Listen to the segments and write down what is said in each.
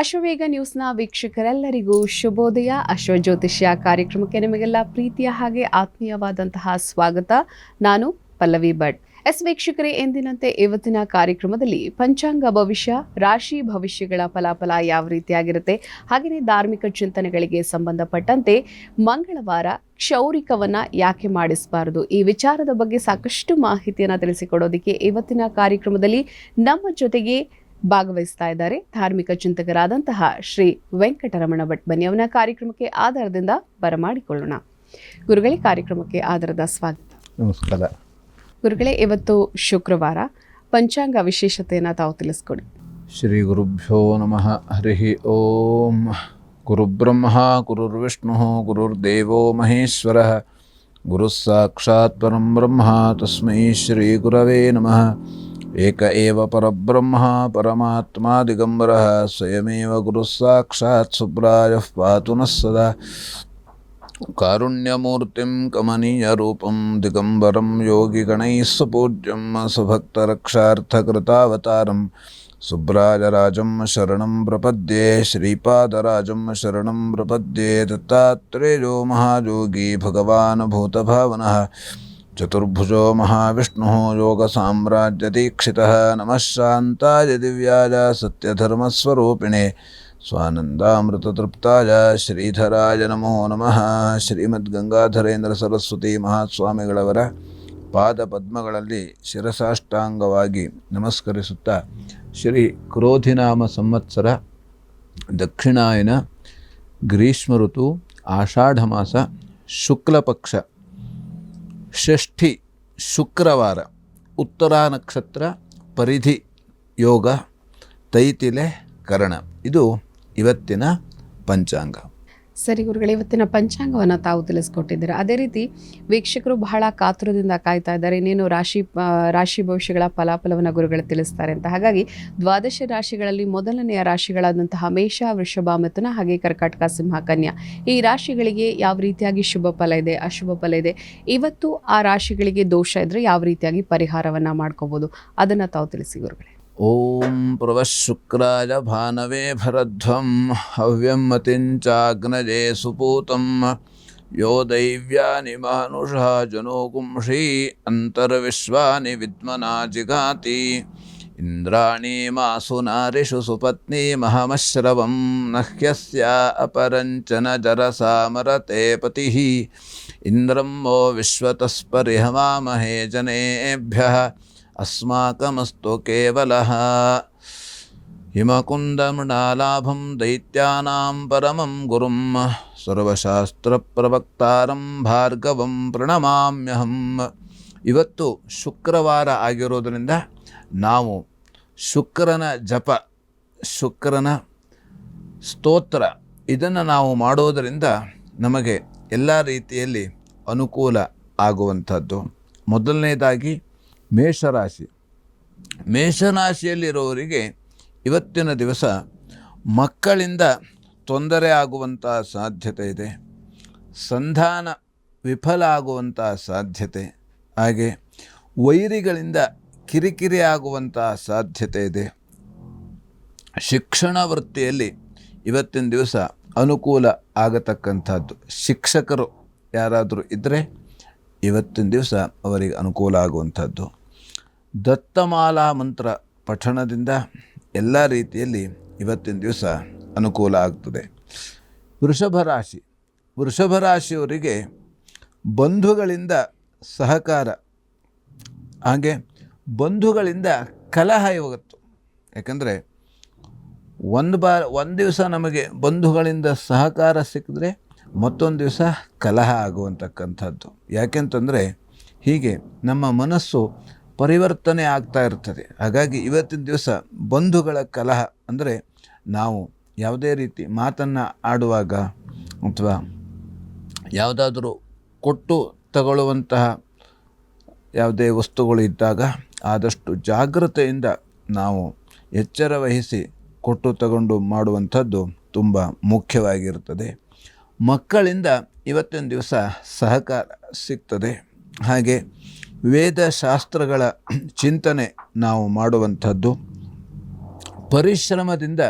ಅಶ್ವವೇಗ ನ್ಯೂಸ್ನ ವೀಕ್ಷಕರೆಲ್ಲರಿಗೂ ಶುಭೋದಯ. ಅಶ್ವಜ್ಯೋತಿಷ್ಯ ಕಾರ್ಯಕ್ರಮಕ್ಕೆ ನಿಮಗೆಲ್ಲ ಪ್ರೀತಿಯ ಹಾಗೆ ಆತ್ಮೀಯವಾದಂತಹ ಸ್ವಾಗತ. ನಾನು ಪಲ್ಲವಿ ಭಟ್. ವೀಕ್ಷಕರೇ, ಎಂದಿನಂತೆ ಇವತ್ತಿನ ಕಾರ್ಯಕ್ರಮದಲ್ಲಿ ಪಂಚಾಂಗ ಭವಿಷ್ಯ, ರಾಶಿ ಭವಿಷ್ಯಗಳ ಫಲಾಫಲ ಯಾವ ರೀತಿಯಾಗಿರುತ್ತೆ, ಹಾಗೆಯೇ ಧಾರ್ಮಿಕ ಚಿಂತನೆಗಳಿಗೆ ಸಂಬಂಧಪಟ್ಟಂತೆ ಮಂಗಳವಾರ ಕ್ಷೌರಿಕವನ್ನ ಯಾಕೆ ಮಾಡಿಸಬಾರದು, ಈ ವಿಚಾರದ ಬಗ್ಗೆ ಸಾಕಷ್ಟು ಮಾಹಿತಿಯನ್ನು ತಿಳಿಸಿಕೊಡೋದಕ್ಕೆ ಇವತ್ತಿನ ಕಾರ್ಯಕ್ರಮದಲ್ಲಿ ನಮ್ಮ ಜೊತೆಗೆ ಭಾಗವಹಿಸ್ತಾ ಇದ್ದಾರೆ ಧಾರ್ಮಿಕ ಚಿಂತಕರಾದಂತಹ ಶ್ರೀ ವೆಂಕಟರಮಣ ಭಟ್. ಬನ್ನಿ ಅವನ ಕಾರ್ಯಕ್ರಮಕ್ಕೆ ಆಧಾರದಿಂದ ಬರಮಾಡಿಕೊಳ್ಳೋಣ. ಗುರುಗಳೇ, ಕಾರ್ಯಕ್ರಮಕ್ಕೆ ಆಧಾರದ ಸ್ವಾಗತ. ನಮಸ್ಕಾರ ಗುರುಗಳೇ, ಇವತ್ತು ಶುಕ್ರವಾರ, ಪಂಚಾಂಗ ವಿಶೇಷತೆಯನ್ನು ತಾವು ತಿಳಿಸ್ಕೊಡಿ. ಶ್ರೀ ಗುರುಭ್ಯೋ ನಮಃ. ಹರಿ ಓಂ. ಗುರುಬ್ರಹ್ಮ ಗುರುರ್ವಿಷ್ಣು ಗುರುರ್ದೇವೋ ಮಹೇಶ್ವರ ಗುರುಃ ಸಾಕ್ಷಾತ್ ಪರಂ ಬ್ರಹ್ಮ ತಸ್ಮೈ ಶ್ರೀ ಗುರವೇ ನಮಃ. ಏಕ ಏವ ಪರಬ್ರಹ್ಮ ಪರಮಾತ್ಮ ದಿಗಂಬರಃ ಸ್ವಯಮೇವ ಗುರುಃ ಸಾಕ್ಷಾತ್ ಸುಬ್ರಾಯಃ ಪಾತು ನಃ ಸದಾ. ಕಾರುಣ್ಯಮೂರ್ತಿಂ ಕಮನೀಯರೂಪಂ ದಿಗಂಬರಂ ಯೋಗಿಗಣೈಃ ಸುಪೂಜ್ಯಂ ಸುಭಕ್ತರಕ್ಷಾರ್ಥಕೃತಾವತಾರಂ ಸುಬ್ರಾಜರಾಜಂ ಶರಣಂ ಪ್ರಪದ್ಯೆ. ಶ್ರೀಪಾದರಾಜಂ ಶರಣಂ ಪ್ರಪದ್ಯೆ. ದತ್ತಾತ್ರೇಯೋ ಮಹಾಯೋಗಿ ಭಗವಾನ್ ಭೂತಭಾವನಃ ಚತುರ್ಭುಜೋ ಮಹಾವಿಷ್ಣುಃ ಯೋಗಸಾಮ್ರಾಜ್ಯದೀಕ್ಷಿತಃ. ನಮಃ ಶಾಂತಾಯ ದಿವ್ಯಾಯ ಸತ್ಯಧರ್ಮಸ್ವರೂಪಿಣೆ ಸ್ವಾನಂದಾಮೃತತೃಪ್ತಾಯ ಶ್ರೀಧರಾಯ ನಮೋ ನಮಃ. ಶ್ರೀಮದ್ಗಂಗಾಧರೇಂದ್ರ ಸರಸ್ವತಿ ಮಹಾಸ್ವಾಮಿಗಳವರ ಪಾದ ಪದ್ಮಗಳಲ್ಲಿ ಶಿರಸಾಷ್ಟಾಂಗವಾಗಿ ನಮಸ್ಕರಿಸುತ್ತಾ, ಶ್ರೀ ಕ್ರೋಧಿನಾಮ ಸಂವತ್ಸರ ದಕ್ಷಿಣಾಯನ ಗ್ರೀಷ್ಮ ಋತು ಆಷಾಢ ಮಾಸ ಶುಕ್ಲಪಕ್ಷ ಷಷ್ಠಿ ಶುಕ್ರವಾರ, ಉತ್ತರಾ ನಕ್ಷತ್ರ, ಪರಿಧಿ ಯೋಗ, ತೈತಿಲೆ ಕರಣ. ಇದು ಇವತ್ತಿನ ಪಂಚಾಂಗ. ಸರಿ ಗುರುಗಳೇ, ಇವತ್ತಿನ ಪಂಚಾಂಗವನ್ನು ತಾವು ತಿಳಿಸ್ಕೊಟ್ಟಿದ್ದೀರಾ. ಅದೇ ರೀತಿ ವೀಕ್ಷಕರು ಬಹಳ ಕಾತುರದಿಂದ ಕಾಯ್ತಾ ಇದ್ದಾರೆ, ಇನ್ನೇನು ರಾಶಿ ಭವಿಷ್ಯಗಳ ಫಲಾಫಲವನ್ನು ಗುರುಗಳು ತಿಳಿಸ್ತಾರೆ ಅಂತ. ಹಾಗಾಗಿ ದ್ವಾದಶ ರಾಶಿಗಳಲ್ಲಿ ಮೊದಲನೆಯ ರಾಶಿಗಳಾದಂತಹ ಮೇಷ, ವೃಷಭ, ಮಿಥುನ, ಹಾಗೆ ಕರ್ಕಾಟಕ, ಸಿಂಹ, ಕನ್ಯಾ, ಈ ರಾಶಿಗಳಿಗೆ ಯಾವ ರೀತಿಯಾಗಿ ಶುಭ ಫಲ ಇದೆ, ಅಶುಭ ಫಲ ಇದೆ, ಇವತ್ತು ಆ ರಾಶಿಗಳಿಗೆ ದೋಷ ಇದ್ರೆ ಯಾವ ರೀತಿಯಾಗಿ ಪರಿಹಾರವನ್ನು ಮಾಡ್ಕೋಬೋದು, ಅದನ್ನು ತಾವು ತಿಳಿಸಿ ಗುರುಗಳೇ. ಓಂ ಪ್ರವಶುಕ್ರಾಯ ಭಾನವೇ ಭರಧ್ವಂ ಹವ್ಯಂ ಮತಿಂಚಾಗ್ನಜೇ ಸುಪೂತಂ ಯೋ ದೈವ್ಯಾನಿ ಮಾನುಷಃ ಜನೋ ಗುಂಷೀ ಅಂತರ್ವಿಶ್ವಾನಿ ವಿದ್ಮನಾ ಜಿಗಾತಿ. ಇಂದ್ರಾಣಿ ಮಾಸು ನಾರಿಷು ಸುಪತ್ನಿ ಮಹಮಶ್ರವಂ ನಹ್ಯಸ್ಯ ಅಪರಂಚನ ಜರಸಾಮರತೆ ಪತಿಃ. ಇಂದ್ರಂ ವೋ ವಿಶ್ವತಸ್ಪರಿಹವಾಮಹೇ ಜನೇಭ್ಯಃ ಅಸ್ಮಾಕಮಸ್ತು ಕೇವಲಃ. ಹಿಮಕುಂದಮೃಣಾಲಾಭಂ ದೈತ್ಯಾನಾಂ ಪರಮಂ ಗುರುಂ ಸರ್ವಶಾಸ್ತ್ರಪ್ರವಕ್ತಾರಂ ಭಾರ್ಗವಂ ಪ್ರಣಮಾಮ್ಯಹಂ. ಇವತ್ತು ಶುಕ್ರವಾರ ಆಗಿರೋದರಿಂದ ನಾವು ಶುಕ್ರನ ಜಪ, ಶುಕ್ರನ ಸ್ತೋತ್ರ ಇದನ್ನು ನಾವು ಮಾಡೋದರಿಂದ ನಮಗೆ ಎಲ್ಲ ರೀತಿಯಲ್ಲಿ ಅನುಕೂಲ ಆಗುವಂಥದ್ದು. ಮೊದಲನೇದಾಗಿ ಮೇಷರಾಶಿ. ಮೇಷರಾಶಿಯಲ್ಲಿರೋವರಿಗೆ ಇವತ್ತಿನ ದಿವಸ ಮಕ್ಕಳಿಂದ ತೊಂದರೆ ಆಗುವಂಥ ಸಾಧ್ಯತೆ ಇದೆ, ಸಂಧಾನ ವಿಫಲ ಆಗುವಂಥ ಸಾಧ್ಯತೆ, ಹಾಗೆ ವೈರಿಗಳಿಂದ ಕಿರಿಕಿರಿ ಆಗುವಂಥ ಸಾಧ್ಯತೆ ಇದೆ. ಶಿಕ್ಷಣ ವೃತ್ತಿಯಲ್ಲಿ ಇವತ್ತಿನ ದಿವಸ ಅನುಕೂಲ ಆಗತಕ್ಕಂಥದ್ದು. ಶಿಕ್ಷಕರು ಯಾರಾದರೂ ಇದ್ದರೆ ಇವತ್ತಿನ ದಿವಸ ಅವರಿಗೆ ಅನುಕೂಲ ಆಗುವಂಥದ್ದು. ದತ್ತಮಾಲಾ ಮಂತ್ರ ಪಠಣದಿಂದ ಎಲ್ಲ ರೀತಿಯಲ್ಲಿ ಇವತ್ತಿನ ದಿವಸ ಅನುಕೂಲ ಆಗ್ತದೆ. ವೃಷಭ ರಾಶಿ. ವೃಷಭ ರಾಶಿಯವರಿಗೆ ಬಂಧುಗಳಿಂದ ಸಹಕಾರ, ಹಾಗೆ ಬಂಧುಗಳಿಂದ ಕಲಹ ಇವತ್ತು. ಯಾಕಂದರೆ ಒಂದು ದಿವಸ ನಮಗೆ ಬಂಧುಗಳಿಂದ ಸಹಕಾರ ಸಿಕ್ಕಿದ್ರೆ ಮತ್ತೊಂದು ದಿವಸ ಕಲಹ ಆಗುವಂತಕ್ಕಂಥದ್ದು. ಯಾಕೆಂತಂದರೆ ಹೀಗೆ ನಮ್ಮ ಮನಸ್ಸು ಪರಿವರ್ತನೆ ಆಗ್ತಾ ಇರ್ತದೆ. ಹಾಗಾಗಿ ಇವತ್ತಿನ ದಿವಸ ಬಂಧುಗಳ ಕಲಹ ಅಂದರೆ ನಾವು ಯಾವುದೇ ರೀತಿ ಮಾತನ್ನು ಆಡುವಾಗ ಅಥವಾ ಯಾವುದಾದ್ರೂ ಕೊಟ್ಟು ತಗೊಳ್ಳುವಂತಹ ಯಾವುದೇ ವಸ್ತುಗಳು ಇದ್ದಾಗ ಆದಷ್ಟು ಜಾಗೃತೆಯಿಂದ ನಾವು ಎಚ್ಚರ ವಹಿಸಿ ಕೊಟ್ಟು ತಗೊಂಡು ಮಾಡುವಂಥದ್ದು ತುಂಬ ಮುಖ್ಯವಾಗಿರ್ತದೆ. ಮಕ್ಕಳಿಂದ ಇವತ್ತಿನ ದಿವಸ ಸಹಕಾರ ಸಿಗ್ತದೆ. ಹಾಗೆ ವೇದಶಾಸ್ತ್ರಗಳ ಚಿಂತನೆ ನಾವು ಮಾಡುವಂಥದ್ದು. ಪರಿಶ್ರಮದಿಂದ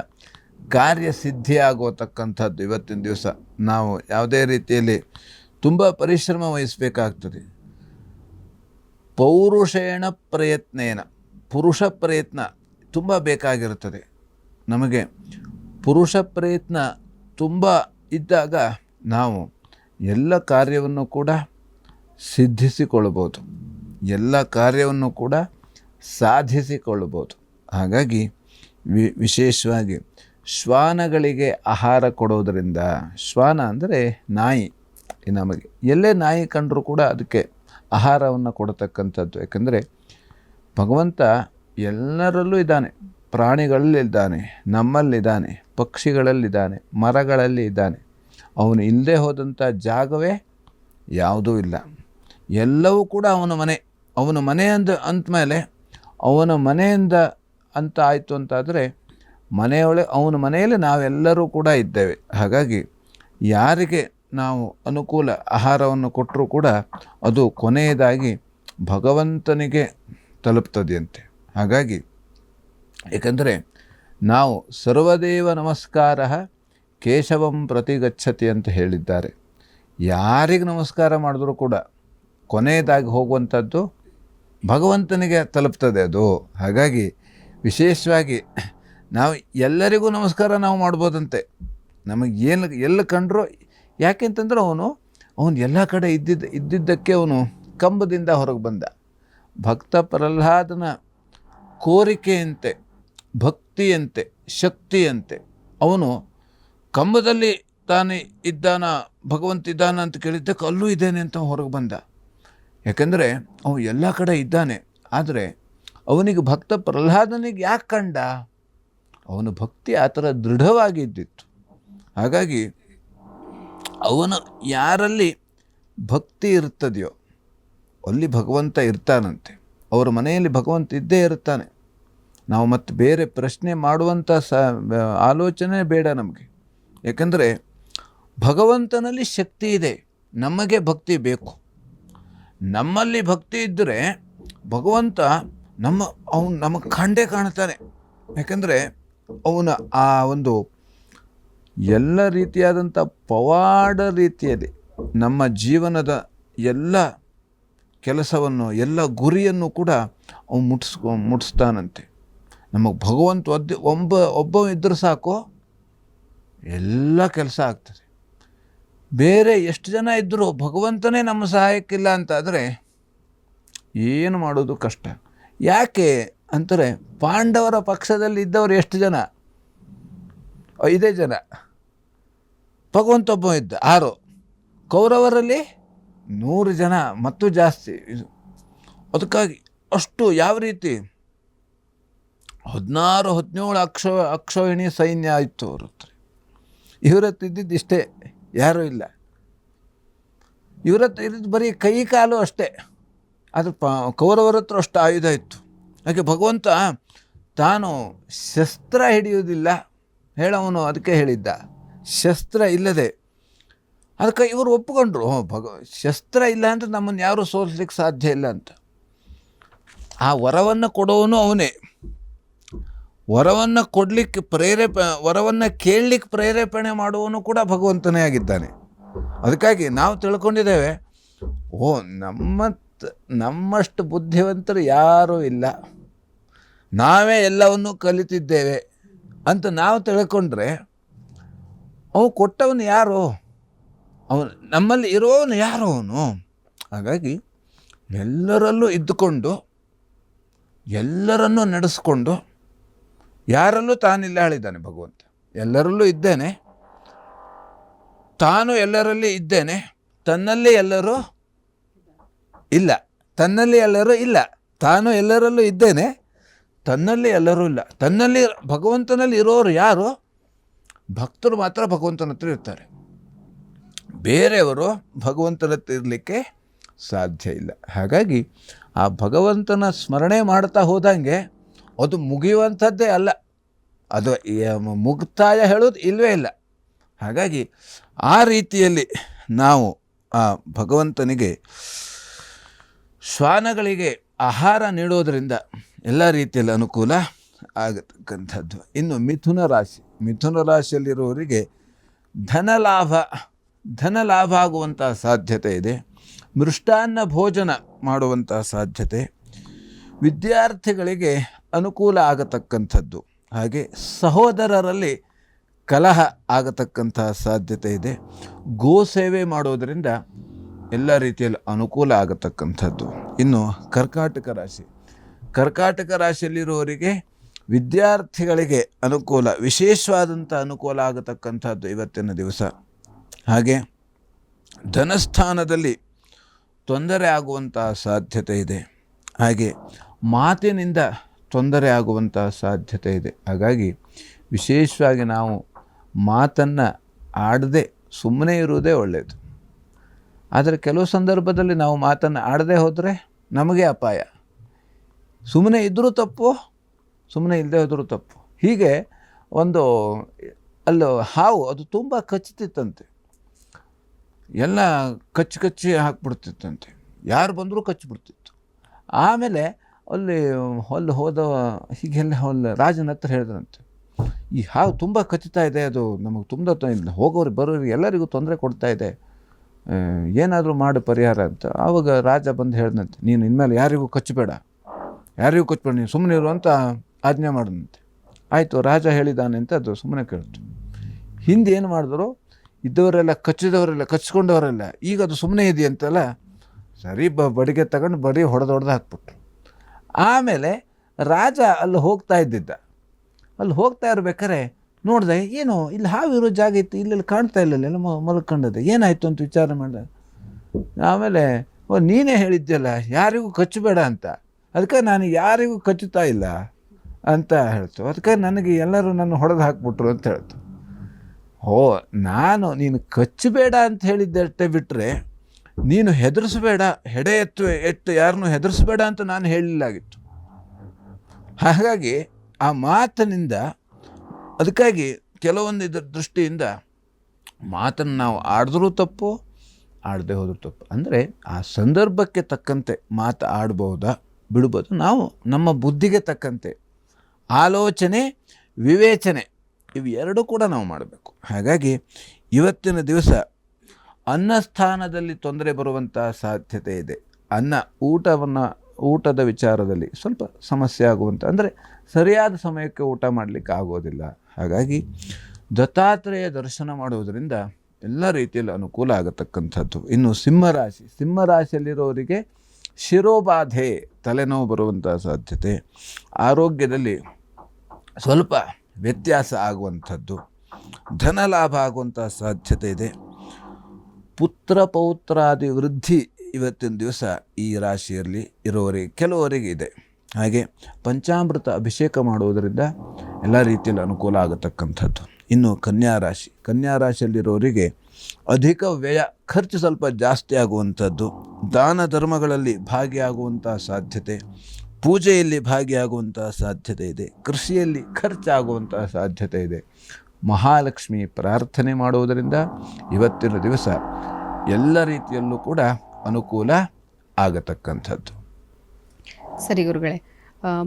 ಕಾರ್ಯಸಿದ್ಧಿ ಆಗೋತಕ್ಕಂಥದ್ದು. ಇವತ್ತಿನ ದಿವಸ ನಾವು ಯಾವುದೇ ರೀತಿಯಲ್ಲಿ ತುಂಬ ಪರಿಶ್ರಮ ವಹಿಸಬೇಕಾಗ್ತದೆ. ಪೌರುಷೇಣ ಪ್ರಯತ್ನೇನ, ಪುರುಷ ಪ್ರಯತ್ನ ತುಂಬ ಬೇಕಾಗಿರುತ್ತದೆ. ನಮಗೆ ಪುರುಷ ಪ್ರಯತ್ನ ತುಂಬ ಇದ್ದಾಗ ನಾವು ಎಲ್ಲ ಕಾರ್ಯವನ್ನು ಕೂಡ ಸಿದ್ಧಿಸಿಕೊಳ್ಳಬಹುದು, ಎಲ್ಲ ಕಾರ್ಯವನ್ನು ಕೂಡ ಸಾಧಿಸಿಕೊಳ್ಳಬಹುದು. ಹಾಗಾಗಿ ವಿಶೇಷವಾಗಿ ಶ್ವಾನಗಳಿಗೆ ಆಹಾರ ಕೊಡೋದರಿಂದ, ಶ್ವಾನ ಅಂದರೆ ನಾಯಿ, ನಮಗೆ ಎಲ್ಲೇ ನಾಯಿ ಕಂಡರೂ ಕೂಡ ಅದಕ್ಕೆ ಆಹಾರವನ್ನು ಕೊಡತಕ್ಕಂಥದ್ದು. ಯಾಕಂದರೆ ಭಗವಂತ ಎಲ್ಲರಲ್ಲೂ ಇದ್ದಾನೆ, ಪ್ರಾಣಿಗಳಲ್ಲಿದ್ದಾನೆ, ನಮ್ಮಲ್ಲಿದ್ದಾನೆ, ಪಕ್ಷಿಗಳಲ್ಲಿದ್ದಾನೆ, ಮರಗಳಲ್ಲಿ ಇದ್ದಾನೆ. ಅವನು ಇಲ್ಲದೆ ಹೋದಂಥ ಜಾಗವೇ ಯಾವುದೂ ಇಲ್ಲ. ಎಲ್ಲವೂ ಕೂಡ ಅವನ ಮನೆ. ಅವನ ಮನೆ ಅಂದಮೇಲೆ ಅವನ ಮನೆಯಿಂದ ಅಂತ ಆಯಿತು ಅಂತಾದರೆ ಅವನ ಮನೆಯಲ್ಲಿ ನಾವೆಲ್ಲರೂ ಕೂಡ ಇದ್ದೇವೆ. ಹಾಗಾಗಿ ಯಾರಿಗೆ ನಾವು ಅನುಕೂಲ ಆಹಾರವನ್ನು ಕೊಟ್ಟರೂ ಕೂಡ ಅದು ಕೊನೆಯದಾಗಿ ಭಗವಂತನಿಗೆ ತಲುಪ್ತದೆಯಂತೆ. ಹಾಗಾಗಿ ಏಕೆಂದರೆ ನಾವು ಸರ್ವದೇವ ನಮಸ್ಕಾರ ಕೇಶವಂ ಪ್ರತಿ ಗಚ್ಚತಿ ಅಂತ ಹೇಳಿದ್ದಾರೆ. ಯಾರಿಗೆ ನಮಸ್ಕಾರ ಮಾಡಿದ್ರೂ ಕೂಡ ಕೊನೆಯದಾಗಿ ಹೋಗುವಂಥದ್ದು ಭಗವಂತನಿಗೆ ತಲುಪ್ತದೆ ಅದು. ಹಾಗಾಗಿ ವಿಶೇಷವಾಗಿ ನಾವು ಎಲ್ಲರಿಗೂ ನಮಸ್ಕಾರ ನಾವು ಮಾಡ್ಬೋದಂತೆ. ನಮಗೆ ಎಲ್ಲಿ ಕಂಡ್ರೂ, ಯಾಕೆಂತಂದ್ರೆ ಅವನು ಎಲ್ಲ ಕಡೆ ಇದ್ದಿದ್ದಕ್ಕೆ ಅವನು ಕಂಬದಿಂದ ಹೊರಗೆ ಬಂದ. ಭಕ್ತ ಪ್ರಹ್ಲಾದನ ಕೋರಿಕೆಯಂತೆ, ಭಕ್ತಿಯಂತೆ, ಶಕ್ತಿಯಂತೆ ಅವನು ಕಂಬದಲ್ಲಿ ತಾನೇ ಇದ್ದಾನ, ಭಗವಂತ ಇದ್ದಾನ ಅಂತ ಕೇಳಿದ್ದಕ್ಕೆ ಅಲ್ಲೂ ಇದ್ದೇನೆ ಅಂತ ಹೊರಗೆ ಬಂದ. ಯಾಕೆಂದರೆ ಅವನು ಎಲ್ಲ ಕಡೆ ಇದ್ದಾನೆ. ಆದರೆ ಅವನಿಗೆ ಭಕ್ತ ಪ್ರಹ್ಲಾದನಿಗೆ ಯಾಕೆ ಕಂಡ? ಅವನ ಭಕ್ತಿ ಆ ಥರ ದೃಢವಾಗಿದ್ದಿತ್ತು. ಹಾಗಾಗಿ ಅವನು ಯಾರಲ್ಲಿ ಭಕ್ತಿ ಇರ್ತದೆಯೋ ಅಲ್ಲಿ ಭಗವಂತ ಇರ್ತಾನಂತೆ. ಅವರ ಮನೆಯಲ್ಲಿ ಭಗವಂತ ಇದ್ದೇ ಇರ್ತಾನೆ. ನಾವು ಮತ್ತೆ ಬೇರೆ ಪ್ರಶ್ನೆ ಮಾಡುವಂಥ ಆಲೋಚನೆ ಬೇಡ ನಮಗೆ. ಯಾಕಂದರೆ ಭಗವಂತನಲ್ಲಿ ಶಕ್ತಿ ಇದೆ, ನಮಗೆ ಭಕ್ತಿ ಬೇಕು. ನಮ್ಮಲ್ಲಿ ಭಕ್ತಿ ಇದ್ದರೆ ಭಗವಂತ ಅವನು ನಮಗೆ ಕಂಡೇ ಕಾಣ್ತಾನೆ. ಯಾಕಂದರೆ ಅವನ ಆ ಒಂದು ಎಲ್ಲ ರೀತಿಯಾದಂಥ ಪವಾಡ ರೀತಿಯಲ್ಲಿ ನಮ್ಮ ಜೀವನದ ಎಲ್ಲ ಕೆಲಸವನ್ನು, ಎಲ್ಲ ಗುರಿಯನ್ನು ಕೂಡ ಅವನು ಮುಟ್ಟಿಸ್ತಾನಂತೆ. ನಮಗೆ ಭಗವಂತ ಒಬ್ಬ ಇದ್ದರೆ ಸಾಕು, ಎಲ್ಲ ಕೆಲಸ ಆಗ್ತದೆ. ಬೇರೆ ಎಷ್ಟು ಜನ ಇದ್ದರೂ ಭಗವಂತನೇ ನಮ್ಮ ಸಹಾಯಕ್ಕಿಲ್ಲ ಅಂತಾದರೆ ಏನು ಮಾಡೋದು ಕಷ್ಟ. ಯಾಕೆ ಅಂತಾರೆ, ಪಾಂಡವರ ಪಕ್ಷದಲ್ಲಿ ಇದ್ದವರು ಎಷ್ಟು ಜನ? 5 ಜನ, ಭಗವಂತ ಒಬ್ಬ ಇದ್ದ 6. ಕೌರವರಲ್ಲಿ 100 ಜನ ಮತ್ತು ಜಾಸ್ತಿ. ಅದಕ್ಕಾಗಿ ಅಷ್ಟು ಯಾವ ರೀತಿ 16-17 ಅಕ್ಷೋಹಿಣಿ ಸೈನ್ಯ ಆಯಿತು ಅವ್ರ ಹತ್ರ. ಇವ್ರ ಹತ್ರ ಇದ್ದಿದ್ದು ಇಷ್ಟೇ, ಯಾರೂ ಇಲ್ಲ. ಇವ್ರ ಹತ್ರ ಇದ್ದಿದ್ದು ಬರೀ ಕೈ ಕಾಲು ಅಷ್ಟೇ. ಅದು ಕೌರವರ ಹತ್ರ ಅಷ್ಟು ಆಯುಧ ಇತ್ತು. ಯಾಕೆ ಭಗವಂತ ತಾನು ಶಸ್ತ್ರ ಹಿಡಿಯುವುದಿಲ್ಲ ಹೇಳವನು, ಅದಕ್ಕೆ ಹೇಳಿದ್ದ ಶಸ್ತ್ರ ಇಲ್ಲದೆ. ಅದಕ್ಕೆ ಇವರು ಒಪ್ಪಿಕೊಂಡ್ರು, ಶಸ್ತ್ರ ಇಲ್ಲ ಅಂತ ನಮ್ಮನ್ನು ಯಾರೂ ಸೋಲಿಸ್ಲಿಕ್ಕೆ ಸಾಧ್ಯ ಇಲ್ಲ ಅಂತ. ಆ ವರವನ್ನು ಕೊಡೋನು ಅವನೇ. ವರವನ್ನು ಕೊಡಲಿಕ್ಕೆ ವರವನ್ನು ಕೇಳಲಿಕ್ಕೆ ಪ್ರೇರೇಪಣೆ ಮಾಡುವವನು ಕೂಡ ಭಗವಂತನೇ ಆಗಿದ್ದಾನೆ. ಅದಕ್ಕಾಗಿ ನಾವು ತಿಳ್ಕೊಂಡಿದ್ದೇವೆ, ನಮ್ಮಷ್ಟು ಬುದ್ಧಿವಂತರು ಯಾರೂ ಇಲ್ಲ, ನಾವೇ ಎಲ್ಲವನ್ನೂ ಕಲಿತಿದ್ದೇವೆ ಅಂತ ನಾವು ತಿಳ್ಕೊಂಡ್ರೆ ಅವನು ಕೊಟ್ಟವನು ಯಾರು? ನಮ್ಮಲ್ಲಿ ಇರೋವನು ಯಾರು ಅವನು? ಹಾಗಾಗಿ ಎಲ್ಲರಲ್ಲೂ ಇದ್ದುಕೊಂಡು, ಎಲ್ಲರನ್ನೂ ನಡೆಸ್ಕೊಂಡು, ಯಾರಲ್ಲೂ ತಾನಿಲ್ಲ ಹೇಳಿದ್ದಾನೆ ಭಗವಂತ. ಎಲ್ಲರಲ್ಲೂ ಇದ್ದೇನೆ, ತಾನು ಎಲ್ಲರಲ್ಲಿ ಇದ್ದೇನೆ, ತನ್ನಲ್ಲಿ ಎಲ್ಲರೂ ಇಲ್ಲ, ತನ್ನಲ್ಲಿ ಎಲ್ಲರೂ ಇಲ್ಲ. ತಾನು ಎಲ್ಲರಲ್ಲೂ ಇದ್ದೇನೆ, ತನ್ನಲ್ಲಿ ಎಲ್ಲರೂ ಇಲ್ಲ. ತನ್ನಲ್ಲಿ ಭಗವಂತನಲ್ಲಿ ಇರೋರು ಯಾರು? ಭಕ್ತರು ಮಾತ್ರ ಭಗವಂತನ ಹತ್ರ ಇರ್ತಾರೆ. ಬೇರೆಯವರು ಭಗವಂತನ ಹತ್ರ ಇರಲಿಕ್ಕೆ ಸಾಧ್ಯ ಇಲ್ಲ. ಹಾಗಾಗಿ ಆ ಭಗವಂತನ ಸ್ಮರಣೆ ಮಾಡ್ತಾ ಹೋದಂಗೆ ಅದು ಮುಗಿಯುವಂಥದ್ದೇ ಅಲ್ಲ, ಅದು ಮುಕ್ತಾಯ ಹೇಳೋದು ಇಲ್ಲವೇ ಇಲ್ಲ. ಹಾಗಾಗಿ ಆ ರೀತಿಯಲ್ಲಿ ನಾವು ಆ ಭಗವಂತನಿಗೆ, ಶ್ವಾನಗಳಿಗೆ ಆಹಾರ ನೀಡೋದರಿಂದ ಎಲ್ಲ ರೀತಿಯಲ್ಲಿ ಅನುಕೂಲ ಆಗತಕ್ಕಂಥದ್ದು. ಇನ್ನು ಮಿಥುನ ರಾಶಿ, ಮಿಥುನ ರಾಶಿಯಲ್ಲಿರುವವರಿಗೆ ಧನ ಲಾಭ ಆಗುವಂಥ ಸಾಧ್ಯತೆ ಇದೆ. ಮೃಷ್ಟಾನ್ನ ಭೋಜನ ಮಾಡುವಂಥ ಸಾಧ್ಯತೆ, ವಿದ್ಯಾರ್ಥಿಗಳಿಗೆ ಅನುಕೂಲ ಆಗತಕ್ಕಂಥದ್ದು, ಹಾಗೆ ಸಹೋದರರಲ್ಲಿ ಕಲಹ ಆಗತಕ್ಕಂಥ ಸಾಧ್ಯತೆ ಇದೆ. ಗೋ ಸೇವೆ ಮಾಡೋದರಿಂದ ಎಲ್ಲ ರೀತಿಯಲ್ಲಿ ಅನುಕೂಲ ಆಗತಕ್ಕಂಥದ್ದು. ಇನ್ನು ಕರ್ಕಾಟಕ ರಾಶಿಯಲ್ಲಿರುವವರಿಗೆ ವಿದ್ಯಾರ್ಥಿಗಳಿಗೆ ಅನುಕೂಲ, ವಿಶೇಷವಾದಂಥ ಅನುಕೂಲ ಆಗತಕ್ಕಂಥದ್ದು ಇವತ್ತಿನ ದಿವಸ. ಹಾಗೆ ಧನಸ್ಥಾನದಲ್ಲಿ ತೊಂದರೆ ಆಗುವಂಥ ಸಾಧ್ಯತೆ ಇದೆ. ಹಾಗೆ ಮಾತಿನಿಂದ ತೊಂದರೆ ಆಗುವಂಥ ಸಾಧ್ಯತೆ ಇದೆ. ಹಾಗಾಗಿ ವಿಶೇಷವಾಗಿ ನಾವು ಮಾತನ್ನು ಆಡದೆ ಸುಮ್ಮನೆ ಇರುವುದೇ ಒಳ್ಳೆಯದು. ಆದರೆ ಕೆಲವು ಸಂದರ್ಭದಲ್ಲಿ ನಾವು ಮಾತನ್ನು ಆಡದೆ ಹೋದರೆ ನಮಗೆ ಅಪಾಯ. ಸುಮ್ಮನೆ ಇದ್ದರೂ ತಪ್ಪು, ಸುಮ್ಮನೆ ಇಲ್ಲದೆ ಹೋದರೂ ತಪ್ಪು. ಹೀಗೆ ಒಂದು ಅಲ್ಲೋ ಹಾವು ಅದು ತುಂಬ ಕಚ್ಚುತ್ತಿತ್ತಂತೆ, ಎಲ್ಲ ಕಚ್ಚಿ ಹಾಕ್ಬಿಡ್ತಿತ್ತಂತೆ, ಯಾರು ಬಂದರೂ ಕಚ್ಚಿಬಿಡ್ತಿತ್ತು. ಆಮೇಲೆ ಅಲ್ಲಿ ಹೋದ ಹೀಗೆಲ್ಲ ರಾಜನ ಹತ್ರ ಹೇಳಿದ್ರಂತೆ, ಈ ಹಾವು ತುಂಬ ಕಚ್ಚುತ್ತಾ ಇದೆ, ಅದು ನಮಗೆ ತುಂಬ ಹೋಗೋರು ಬರೋರಿಗೆ ಎಲ್ಲರಿಗೂ ತೊಂದರೆ ಕೊಡ್ತಾ ಇದೆ, ಏನಾದರೂ ಮಾಡಿ ಪರಿಹಾರ ಅಂತ. ಆವಾಗ ರಾಜ ಬಂದು ಹೇಳಿದಂತೆ, ನೀನು ಇನ್ಮೇಲೆ ಯಾರಿಗೂ ಕಚ್ಚಬೇಡ, ನೀನು ಸುಮ್ಮನೆ ಇರು ಅಂತ ಆಜ್ಞೆ ಮಾಡಿದಂತೆ. ಆಯಿತು, ರಾಜ ಹೇಳಿದ್ದಾನೆ ಅಂತ ಅದು ಸುಮ್ಮನೆ ಕೇಳ್ತು. ಹಿಂದೆ ಏನು ಮಾಡಿದ್ರು, ಇದ್ದವರೆಲ್ಲ ಕಚ್ಕೊಂಡವರೆಲ್ಲ ಈಗ ಅದು ಸುಮ್ಮನೆ ಇದೆಯಂತಲ್ಲ, ಸರಿ ಬಡಿಗೆ ತಗೊಂಡು ಬರೀ ಹೊಡೆದು ಹಾಕ್ಬಿಟ್ರು. ಆಮೇಲೆ ರಾಜ ಅಲ್ಲಿ ಹೋಗ್ತಾ ಇರ್ಬೇಕಾರೆ ನೋಡಿದೆ, ಏನು ಇಲ್ಲಿ ಹಾವು ಇರೋ ಜಾಗ ಇತ್ತು, ಇಲ್ಲೆಲ್ಲಿ ಕಾಣ್ತಾ ಇಲ್ಲ, ಎಲ್ಲ ಮಲ್ಕೊಂಡದೆ, ಏನಾಯಿತು ಅಂತ ವಿಚಾರ ಮಾಡಿದೆ. ಆಮೇಲೆ ನೀನೇ ಹೇಳಿದ್ಯಲ್ಲ ಯಾರಿಗೂ ಕಚ್ಚಬೇಡ ಅಂತ, ಅದಕ್ಕೆ ನಾನು ಯಾರಿಗೂ ಕಚ್ಚುತ್ತಾ ಇಲ್ಲ ಅಂತ ಹೇಳ್ತು. ಅದಕ್ಕೆ ನನಗೆ ಎಲ್ಲರೂ ನನ್ನ ಹೊಡೆದು ಹಾಕ್ಬಿಟ್ರು ಅಂತ ಹೇಳ್ತು. ನೀನು ಕಚ್ಚಬೇಡ ಅಂತ ಹೇಳಿದ್ದಷ್ಟೇ ಬಿಟ್ಟರೆ, ನೀನು ಹೆದರಿಸಬೇಡ, ಹೆಡೆ ಎತ್ತು ಯಾರನ್ನೂ ಹೆದರಿಸಬೇಡ ಅಂತ ನಾನು ಹೇಳಿಲ್ಲಾಗಿತ್ತು. ಹಾಗಾಗಿ ಆ ಮಾತಿನಿಂದ, ಅದಕ್ಕಾಗಿ ಕೆಲವೊಂದು ಇದರ ದೃಷ್ಟಿಯಿಂದ ಮಾತನ್ನು ನಾವು ಆಡಿದ್ರೂ ತಪ್ಪು, ಆಡದೆ ಹೋದ್ರೂ ತಪ್ಪು. ಅಂದರೆ ಆ ಸಂದರ್ಭಕ್ಕೆ ತಕ್ಕಂತೆ ಮಾತು ಆಡ್ಬೋದಾ ಬಿಡ್ಬೋದು, ನಾವು ನಮ್ಮ ಬುದ್ಧಿಗೆ ತಕ್ಕಂತೆ ಆಲೋಚನೆ ವಿವೇಚನೆ ಇವೆರಡೂ ಕೂಡ ನಾವು ಮಾಡಬೇಕು. ಹಾಗಾಗಿ ಇವತ್ತಿನ ದಿವಸ ಅನ್ನಸ್ಥಾನದಲ್ಲಿ ತೊಂದರೆ ಬರುವಂಥ ಸಾಧ್ಯತೆ ಇದೆ. ಊಟದ ವಿಚಾರದಲ್ಲಿ ಸ್ವಲ್ಪ ಸಮಸ್ಯೆ ಆಗುವಂಥ, ಅಂದರೆ ಸರಿಯಾದ ಸಮಯಕ್ಕೆ ಊಟ ಮಾಡಲಿಕ್ಕೆ ಆಗೋದಿಲ್ಲ. ಹಾಗಾಗಿ ದತ್ತಾತ್ರೇಯ ದರ್ಶನ ಮಾಡುವುದರಿಂದ ಎಲ್ಲ ರೀತಿಯಲ್ಲಿ ಅನುಕೂಲ ಆಗತಕ್ಕಂಥದ್ದು. ಇನ್ನು ಸಿಂಹರಾಶಿಯಲ್ಲಿರೋರಿಗೆ ಶಿರೋಬಾಧೆ, ತಲೆನೋವು ಬರುವಂಥ ಸಾಧ್ಯತೆ, ಆರೋಗ್ಯದಲ್ಲಿ ಸ್ವಲ್ಪ ವ್ಯತ್ಯಾಸ ಆಗುವಂಥದ್ದು, ಧನ ಲಾಭ ಆಗುವಂಥ ಸಾಧ್ಯತೆ ಇದೆ. ಪುತ್ರ ಪೌತ್ರಾದಿ ವೃದ್ಧಿ ಇವತ್ತಿನ ದಿವಸ ಈ ರಾಶಿಯಲ್ಲಿ ಕೆಲವರಿಗೆ ಇದೆ. ಹಾಗೆ ಪಂಚಾಮೃತ ಅಭಿಷೇಕ ಮಾಡುವುದರಿಂದ ಎಲ್ಲ ರೀತಿಯಲ್ಲಿ ಅನುಕೂಲ ಆಗತಕ್ಕಂಥದ್ದು. ಇನ್ನು ಕನ್ಯಾ ರಾಶಿಯಲ್ಲಿರೋರಿಗೆ ಅಧಿಕ ವ್ಯಯ, ಖರ್ಚು ಸ್ವಲ್ಪ ಜಾಸ್ತಿ ಆಗುವಂಥದ್ದು, ದಾನ ಧರ್ಮಗಳಲ್ಲಿ ಭಾಗಿಯಾಗುವಂಥ ಸಾಧ್ಯತೆ, ಪೂಜೆಯಲ್ಲಿ ಭಾಗಿಯಾಗುವಂಥ ಸಾಧ್ಯತೆ ಇದೆ, ಕೃಷಿಯಲ್ಲಿ ಖರ್ಚಾಗುವಂಥ ಸಾಧ್ಯತೆ ಇದೆ. ಮಹಾಲಕ್ಷ್ಮಿ ಪ್ರಾರ್ಥನೆ ಮಾಡುವುದರಿಂದ ಇವತ್ತಿನ ದಿವಸ ಎಲ್ಲ ರೀತಿಯಲ್ಲೂ ಕೂಡ ಅನುಕೂಲ ಆಗತಕ್ಕಂಥದ್ದು. ಸರಿ ಗುರುಗಳೇ,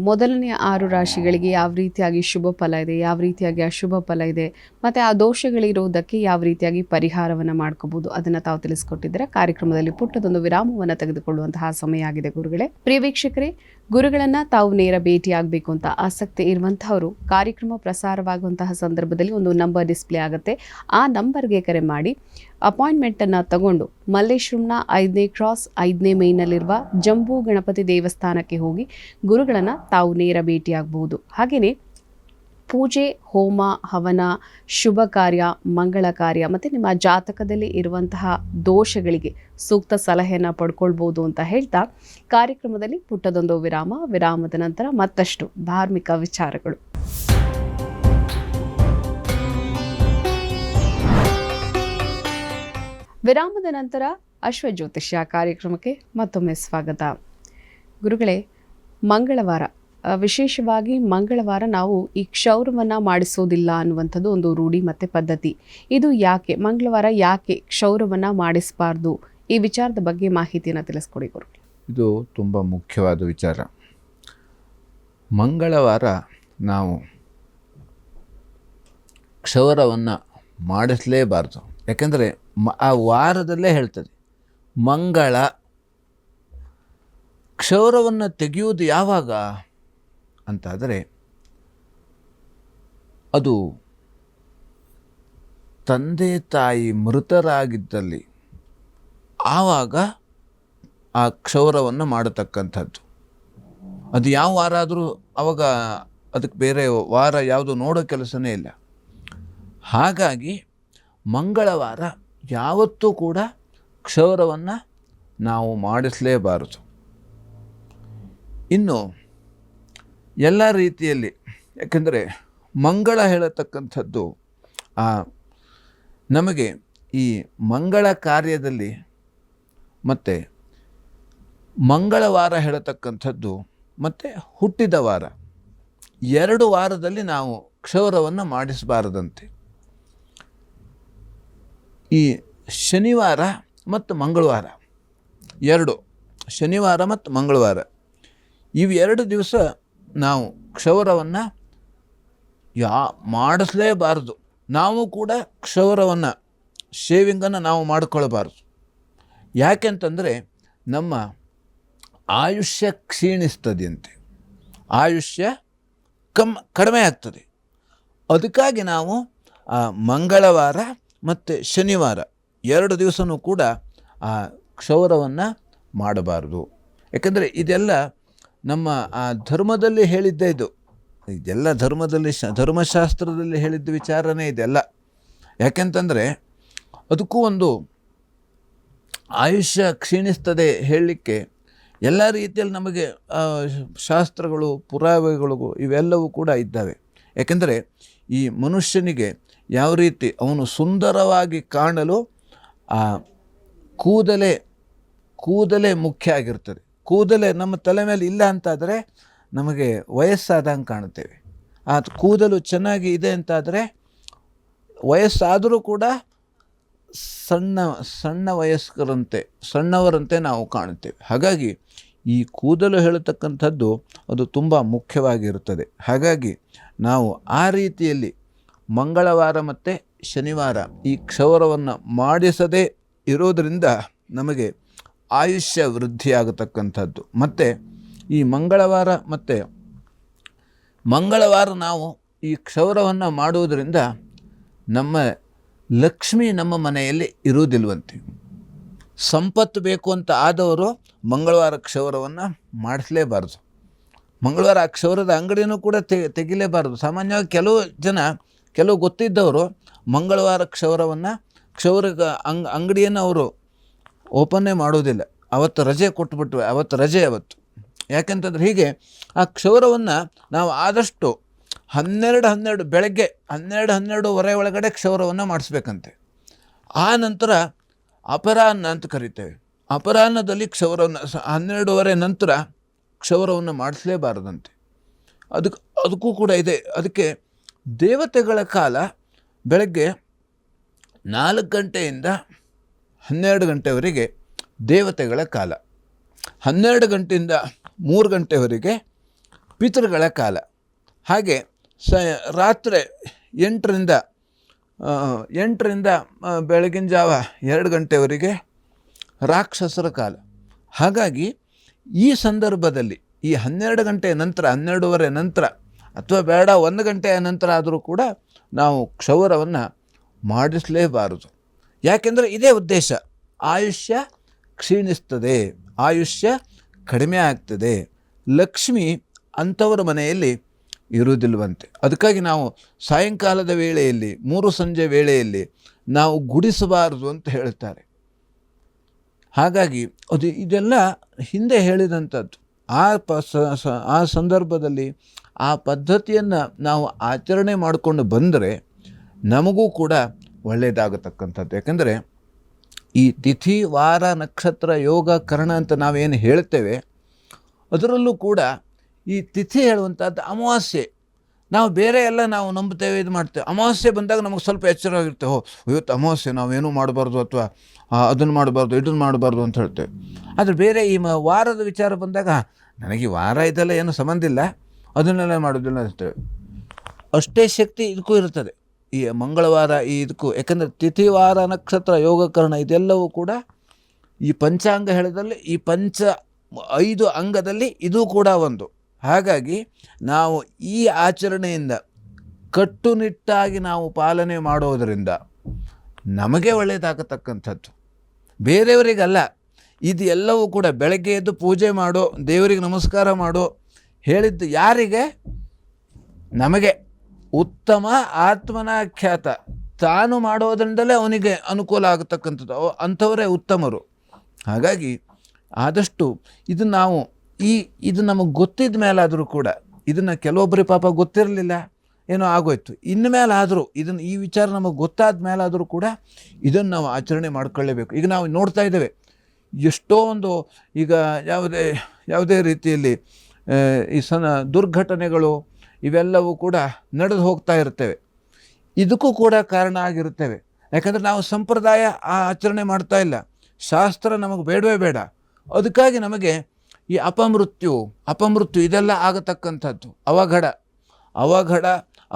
ಮೊದಲನೆಯ 6 ರಾಶಿಗಳಿಗೆ ಯಾವ ರೀತಿಯಾಗಿ ಶುಭ ಫಲ ಇದೆ, ಯಾವ ರೀತಿಯಾಗಿ ಅಶುಭ ಫಲ ಇದೆ, ಮತ್ತು ಆ ದೋಷಗಳಿರುವುದಕ್ಕೆ ಯಾವ ರೀತಿಯಾಗಿ ಪರಿಹಾರವನ್ನು ಮಾಡ್ಕೋಬಹುದು, ಅದನ್ನು ತಾವು ತಿಳಿಸ್ಕೊಟ್ಟಿದ್ದೀರಾ. ಕಾರ್ಯಕ್ರಮದಲ್ಲಿ ಪುಟ್ಟದೊಂದು ವಿರಾಮವನ್ನು ತೆಗೆದುಕೊಳ್ಳುವಂತಹ ಸಮಯ ಆಗಿದೆ ಗುರುಗಳೇ. ಪ್ರಿಯ ವೀಕ್ಷಕರೇ, ಗುರುಗಳನ್ನು ತಾವು ನೇರ ಭೇಟಿಯಾಗಬೇಕು ಅಂತ ಆಸಕ್ತಿ ಇರುವಂತಹವರು ಕಾರ್ಯಕ್ರಮ ಪ್ರಸಾರವಾಗುವಂತಹ ಸಂದರ್ಭದಲ್ಲಿ ಒಂದು ನಂಬರ್ ಡಿಸ್ಪ್ಲೇ ಆಗುತ್ತೆ. ಆ ನಂಬರ್ಗೆ ಕರೆ ಮಾಡಿ ಅಪಾಯಿಂಟ್ಮೆಂಟನ್ನು ತಗೊಂಡು ಮಲ್ಲೇಶ್ವರಂನ 5ನೇ ಕ್ರಾಸ್ 5ನೇ ಮೈನಲ್ಲಿರುವ ಜಂಬೂ ಗಣಪತಿ ದೇವಸ್ಥಾನಕ್ಕೆ ಹೋಗಿ ಗುರುಗಳನ್ನು ತಾವು ನೇರ ಭೇಟಿಯಾಗಬಹುದು. ಹಾಗೆಯೇ ಪೂಜೆ, ಹೋಮ, ಹವನ, ಶುಭ ಕಾರ್ಯ, ಮಂಗಳ ಕಾರ್ಯ ಮತ್ತು ನಿಮ್ಮ ಜಾತಕದಲ್ಲಿ ಇರುವಂತಹ ದೋಷಗಳಿಗೆ ಸೂಕ್ತ ಸಲಹೆಯನ್ನು ಪಡ್ಕೊಳ್ಬೋದು ಅಂತ ಹೇಳ್ತಾ ಕಾರ್ಯಕ್ರಮದಲ್ಲಿ ಪುಟ್ಟದೊಂದು ವಿರಾಮದ ನಂತರ ಮತ್ತಷ್ಟು ಧಾರ್ಮಿಕ ವಿಚಾರಗಳು. ವಿರಾಮದ ನಂತರ ಅಶ್ವಜ್ಯೋತಿಷ್ಯ ಕಾರ್ಯಕ್ರಮಕ್ಕೆ ಮತ್ತೊಮ್ಮೆ ಸ್ವಾಗತ. ಗುರುಗಳೇ, ಮಂಗಳವಾರ, ವಿಶೇಷವಾಗಿ ಮಂಗಳವಾರ ನಾವು ಈ ಕ್ಷೌರವನ್ನು ಮಾಡಿಸೋದಿಲ್ಲ ಅನ್ನುವಂಥದ್ದು ಒಂದು ರೂಢಿ ಮತ್ತು ಪದ್ಧತಿ. ಇದು ಯಾಕೆ, ಮಂಗಳವಾರ ಯಾಕೆ ಕ್ಷೌರವನ್ನು ಮಾಡಿಸಬಾರ್ದು, ಈ ವಿಚಾರದ ಬಗ್ಗೆ ಮಾಹಿತಿಯನ್ನು ತಿಳಿಸ್ಕೊಡಿ ಗುರು. ಇದು ತುಂಬ ಮುಖ್ಯವಾದ ವಿಚಾರ. ಮಂಗಳವಾರ ನಾವು ಕ್ಷೌರವನ್ನು ಮಾಡಿಸಲೇಬಾರ್ದು. ಯಾಕೆಂದರೆ ಆ ವಾರದಲ್ಲೇ ಹೇಳ್ತದೆ ಮಂಗಳ. ಕ್ಷೌರವನ್ನು ತೆಗೆಯುವುದು ಯಾವಾಗ ಅಂತಾದರೆ ಅದು ತಂದೆ ತಾಯಿ ಮೃತರಾಗಿದ್ದಲ್ಲಿ ಆವಾಗ ಆ ಕ್ಷೌರವನ್ನು ಮಾಡತಕ್ಕಂಥದ್ದು. ಅದು ಯಾವ ವಾರ ಆದರೂ ಅವಾಗ ಅದಕ್ಕೆ ಬೇರೆ ವಾರ ಯಾವುದು ನೋಡೋ ಕೆಲಸನೇ ಇಲ್ಲ. ಹಾಗಾಗಿ ಮಂಗಳವಾರ ಯಾವತ್ತೂ ಕೂಡ ಕ್ಷೌರವನ್ನು ನಾವು ಮಾಡಿಸಲೇಬಾರದು. ಇನ್ನು ಎಲ್ಲ ರೀತಿಯಲ್ಲಿ, ಯಾಕೆಂದರೆ ಮಂಗಳ ಹೇಳತಕ್ಕಂಥದ್ದು ನಮಗೆ ಈ ಮಂಗಳ ಕಾರ್ಯದಲ್ಲಿ ಮತ್ತು ಮಂಗಳವಾರ ಹೇಳತಕ್ಕಂಥದ್ದು ಮತ್ತು ಹುಟ್ಟಿದ ವಾರ 2 ವಾರದಲ್ಲಿ ನಾವು ಕ್ಷೌರವನ್ನು ಮಾಡಿಸಬಾರದಂತೆ. ಈ ಶನಿವಾರ ಮತ್ತು ಮಂಗಳವಾರ 2, ಶನಿವಾರ ಮತ್ತು ಮಂಗಳವಾರ ಇವು 2 ದಿವಸ ನಾವು ಕ್ಷೌರವನ್ನು ಮಾಡಿಸಲೇಬಾರದು. ನಾವು ಕೂಡ ಕ್ಷೌರವನ್ನು ಶೇವಿಂಗನ್ನು ನಾವು ಮಾಡಿಕೊಳ್ಳಬಾರ್ದು. ಯಾಕೆಂತಂದರೆ ನಮ್ಮ ಆಯುಷ್ಯ ಕ್ಷೀಣಿಸ್ತದೆಯಂತೆ, ಆಯುಷ್ಯ ಕಡಿಮೆ ಆಗ್ತದೆ. ಅದಕ್ಕಾಗಿ ನಾವು ಮಂಗಳವಾರ ಮತ್ತು ಶನಿವಾರ 2 ದಿವಸನೂ ಕೂಡ ಆ ಕ್ಷೌರವನ್ನು ಮಾಡಬಾರ್ದು. ಯಾಕೆಂದರೆ ಇದೆಲ್ಲ ನಮ್ಮ ಧರ್ಮದಲ್ಲಿ ಹೇಳಿದ್ದೇ ಇದು. ಇದೆಲ್ಲ ಧರ್ಮಶಾಸ್ತ್ರದಲ್ಲಿ ಹೇಳಿದ್ದ ವಿಚಾರನೇ ಇದೆಲ್ಲ. ಯಾಕೆಂತಂದರೆ ಅದಕ್ಕೂ ಒಂದು ಆಯುಷ್ಯ ಕ್ಷೀಣಿಸ್ತದೆ ಹೇಳಲಿಕ್ಕೆ ಎಲ್ಲ ರೀತಿಯಲ್ಲಿ ನಮಗೆ ಶಾಸ್ತ್ರಗಳು, ಪುರಾವೆಗಳು ಇವೆಲ್ಲವೂ ಕೂಡ ಇದ್ದಾವೆ. ಯಾಕೆಂದರೆ ಈ ಮನುಷ್ಯನಿಗೆ ಯಾವ ರೀತಿ ಅವನು ಸುಂದರವಾಗಿ ಕಾಣಲು ಕೂದಲೇ ಮುಖ್ಯ ಆಗಿರ್ತದೆ. ಕೂದಲೇ ನಮ್ಮ ತಲೆ ಮೇಲೆ ಇಲ್ಲ ಅಂತಾದರೆ ನಮಗೆ ವಯಸ್ಸಾದಂಗೆ ಕಾಣುತ್ತೇವೆ. ಆ ಕೂದಲು ಚೆನ್ನಾಗಿ ಇದೆ ಅಂತಾದರೆ ವಯಸ್ಸಾದರೂ ಕೂಡ ಸಣ್ಣ ವಯಸ್ಕರಂತೆ, ಸಣ್ಣವರಂತೆ ನಾವು ಕಾಣುತ್ತೇವೆ. ಹಾಗಾಗಿ ಈ ಕೂದಲು ಹೇಳತಕ್ಕಂಥದ್ದು ಅದು ತುಂಬ ಮುಖ್ಯವಾಗಿರುತ್ತದೆ. ಹಾಗಾಗಿ ನಾವು ಆ ರೀತಿಯಲ್ಲಿ ಮಂಗಳವಾರ ಮತ್ತು ಶನಿವಾರ ಈ ಕ್ಷೌರವನ್ನು ಮಾಡಿಸದೇ ಇರೋದರಿಂದ ನಮಗೆ ಆಯುಷ್ಯ ವೃದ್ಧಿಯಾಗತಕ್ಕಂಥದ್ದು. ಮತ್ತು ಈ ಮಂಗಳವಾರ ನಾವು ಈ ಕ್ಷೌರವನ್ನು ಮಾಡುವುದರಿಂದ ನಮ್ಮ ಲಕ್ಷ್ಮಿ ನಮ್ಮ ಮನೆಯಲ್ಲಿ ಇರುವುದಿಲ್ವಂತೆ. ಸಂಪತ್ತು ಬೇಕು ಅಂತ ಆದವರು ಮಂಗಳವಾರ ಕ್ಷೌರವನ್ನು ಮಾಡಿಸಲೇಬಾರ್ದು. ಮಂಗಳವಾರ ಆ ಕ್ಷೌರದ ಅಂಗಡಿನೂ ಕೂಡ ತೆಗಿಲೇಬಾರ್ದು. ಸಾಮಾನ್ಯವಾಗಿ ಕೆಲವು ಗೊತ್ತಿದ್ದವರು ಮಂಗಳವಾರ ಕ್ಷೌರದ ಅಂಗಡಿಯನ್ನು ಅವರು ಓಪನ್ನೇ ಮಾಡೋದಿಲ್ಲ. ಅವತ್ತು ರಜೆ ಕೊಟ್ಬಿಟ್ವೆ, ಅವತ್ತು ರಜೆ. ಯಾಕೆಂತಂದ್ರೆ ಹೀಗೆ ಆ ಕ್ಷೌರವನ್ನು ನಾವು ಆದಷ್ಟು 12 ಬೆಳಗ್ಗೆ 12-12:30 ಒಳಗಡೆ ಕ್ಷೌರವನ್ನು ಮಾಡಿಸ್ಬೇಕಂತೆ. ಆ ನಂತರ ಅಪರಾಹ್ನ ಅಂತ ಕರಿತೇವೆ. ಅಪರಾಹ್ನದಲ್ಲಿ ಕ್ಷೌರವನ್ನು 12:30 ನಂತರ ಕ್ಷೌರವನ್ನು ಮಾಡಿಸಲೇಬಾರದಂತೆ. ಅದಕ್ಕೂ ಕೂಡ ಇದೆ. ಅದಕ್ಕೆ ದೇವತೆಗಳ ಕಾಲ ಬೆಳಗ್ಗೆ 4 ಗಂಟೆಯಿಂದ 12 ಗಂಟೆವರೆಗೆ ದೇವತೆಗಳ ಕಾಲ, 12 ಗಂಟೆಯಿಂದ 3 ಗಂಟೆವರೆಗೆ ಪಿತೃಗಳ ಕಾಲ, ಹಾಗೆ ರಾತ್ರಿ 8ರಿಂದ ಬೆಳಗಿನ ಜಾವ 2 ಗಂಟೆವರೆಗೆ ರಾಕ್ಷಸರ ಕಾಲ. ಹಾಗಾಗಿ ಈ ಸಂದರ್ಭದಲ್ಲಿ ಈ 12 ಗಂಟೆಯ ನಂತರ, 12:30 ನಂತರ ಅಥವಾ ಬೇಡ 1 ಗಂಟೆಯ ನಂತರ ಆದರೂ ಕೂಡ ನಾವು ಕ್ಷೌರವನ್ನು ಮಾಡಿಸಲೇಬಾರದು. ಯಾಕೆಂದರೆ ಇದೇ ಉದ್ದೇಶ. ಆಯುಷ್ಯ ಕ್ಷೀಣಿಸ್ತದೆ, ಆಯುಷ್ಯ ಕಡಿಮೆ ಆಗ್ತದೆ, ಲಕ್ಷ್ಮಿ ಅಂಥವರ ಮನೆಯಲ್ಲಿ ಇರುವುದಿಲ್ವಂತೆ. ಅದಕ್ಕಾಗಿ ನಾವು ಸಾಯಂಕಾಲದ ವೇಳೆಯಲ್ಲಿ, 3 ಸಂಜೆ ವೇಳೆಯಲ್ಲಿ ನಾವು ಗುಡಿಸಬಾರದು ಅಂತ ಹೇಳ್ತಾರೆ. ಹಾಗಾಗಿ ಇದೆಲ್ಲ ಹಿಂದೆ ಹೇಳಿದಂಥದ್ದು. ಆ ಸಂದರ್ಭದಲ್ಲಿ ಆ ಪದ್ಧತಿಯನ್ನು ನಾವು ಆಚರಣೆ ಮಾಡಿಕೊಂಡು ಬಂದರೆ ನಮಗೂ ಕೂಡ ಒಳ್ಳೆಯದಾಗತಕ್ಕಂಥದ್ದು. ಯಾಕೆಂದರೆ ಈ ತಿಥಿ, ವಾರ, ನಕ್ಷತ್ರ, ಯೋಗ, ಕರ್ಣ ಅಂತ ನಾವೇನು ಹೇಳ್ತೇವೆ, ಅದರಲ್ಲೂ ಕೂಡ ಈ ತಿಥಿ ಹೇಳುವಂಥದ್ದು ಅಮಾವಾಸ್ಯೆ. ನಾವು ಬೇರೆ ಎಲ್ಲ ನಾವು ನಂಬುತ್ತೇವೆ, ಇದು ಮಾಡ್ತೇವೆ. ಅಮಾವಾಸ್ಯೆ ಬಂದಾಗ ನಮಗೆ ಸ್ವಲ್ಪ ಎಚ್ಚರವಾಗಿರ್ತೇವೆ. ಇವತ್ತು ಅಮಾವಾಸ್ಯೆ, ನಾವೇನೂ ಮಾಡಬಾರ್ದು ಅಥವಾ ಅದನ್ನು ಮಾಡಬಾರ್ದು, ಇದನ್ನು ಮಾಡಬಾರ್ದು ಅಂತ ಹೇಳ್ತೇವೆ. ಆದರೆ ಬೇರೆ ಈ ವಾರದ ವಿಚಾರ ಬಂದಾಗ ನನಗೆ ವಾರ ಇದೆಲ್ಲ ಏನು ಸಂಬಂಧ ಇಲ್ಲ, ಅದನ್ನೆಲ್ಲ ಮಾಡೋದಿಲ್ಲ ಅಂತೇವೆ. ಅಷ್ಟೇ ಶಕ್ತಿ ಇದಕ್ಕೂ ಇರ್ತದೆ. ಈ ಮಂಗಳವಾರ ಈ ಇದಕ್ಕೂ, ಯಾಕಂದರೆ ತಿಥಿವಾರ ನಕ್ಷತ್ರ ಯೋಗಕರಣ ಇದೆಲ್ಲವೂ ಕೂಡ ಈ ಪಂಚಾಂಗ ಹೇಳಿದಲ್ಲಿ ಈ 5 ಅಂಗದಲ್ಲಿ ಇದು ಕೂಡ ಒಂದು. ಹಾಗಾಗಿ ನಾವು ಈ ಆಚರಣೆಯಿಂದ ಕಟ್ಟುನಿಟ್ಟಾಗಿ ನಾವು ಪಾಲನೆ ಮಾಡೋದರಿಂದ ನಮಗೆ ಒಳ್ಳೆಯದಾಗತಕ್ಕಂಥದ್ದು, ಬೇರೆಯವರಿಗಲ್ಲ. ಇದು ಎಲ್ಲವೂ ಕೂಡ ಬೆಳಗ್ಗೆ ಎದ್ದು ಪೂಜೆ ಮಾಡೋ, ದೇವರಿಗೆ ನಮಸ್ಕಾರ ಮಾಡೋ ಹೇಳಿದ್ದು ಯಾರಿಗೆ? ನಮಗೆ. ಉತ್ತಮ ಆತ್ಮನಾಖ್ಯಾತ ತಾನು ಮಾಡೋದ್ರಿಂದಲೇ ಅವನಿಗೆ ಅನುಕೂಲ ಆಗತಕ್ಕಂಥದ್ದು, ಅಂಥವರೇ ಉತ್ತಮರು. ಹಾಗಾಗಿ ಆದಷ್ಟು ಇದು ನಾವು ಇದು ನಮಗೆ ಗೊತ್ತಿದ್ದ ಮೇಲಾದರೂ ಕೂಡ, ಇದನ್ನು ಕೆಲವೊಬ್ಬರಿಗೆ ಪಾಪ ಗೊತ್ತಿರಲಿಲ್ಲ, ಏನೋ ಆಗೋಯ್ತು, ಇನ್ನು ಮೇಲಾದರೂ ಈ ವಿಚಾರ ನಮಗೆ ಗೊತ್ತಾದ ಮೇಲಾದರೂ ಕೂಡ ಇದನ್ನು ನಾವು ಆಚರಣೆ ಮಾಡ್ಕೊಳ್ಳೇಬೇಕು. ಈಗ ನಾವು ನೋಡ್ತಾ ಇದ್ದೇವೆ ಎಷ್ಟೋ ಒಂದು ಈಗ ಯಾವುದೇ ರೀತಿಯಲ್ಲಿ ಈ ದುರ್ಘಟನೆಗಳು ಇವೆಲ್ಲವೂ ಕೂಡ ನಡೆದು ಹೋಗ್ತಾ ಇರ್ತವೆ. ಇದಕ್ಕೂ ಕೂಡ ಕಾರಣ ಆಗಿರುತ್ತೇವೆ. ಯಾಕಂದರೆ ನಾವು ಸಂಪ್ರದಾಯ ಆಚರಣೆ ಮಾಡ್ತಾ ಇಲ್ಲ, ಶಾಸ್ತ್ರ ನಮಗೆ ಬೇಡವೇ ಬೇಡ. ಅದಕ್ಕಾಗಿ ನಮಗೆ ಈ ಅಪಮೃತ್ಯು ಇದೆಲ್ಲ ಆಗತಕ್ಕಂಥದ್ದು, ಅವಘಡ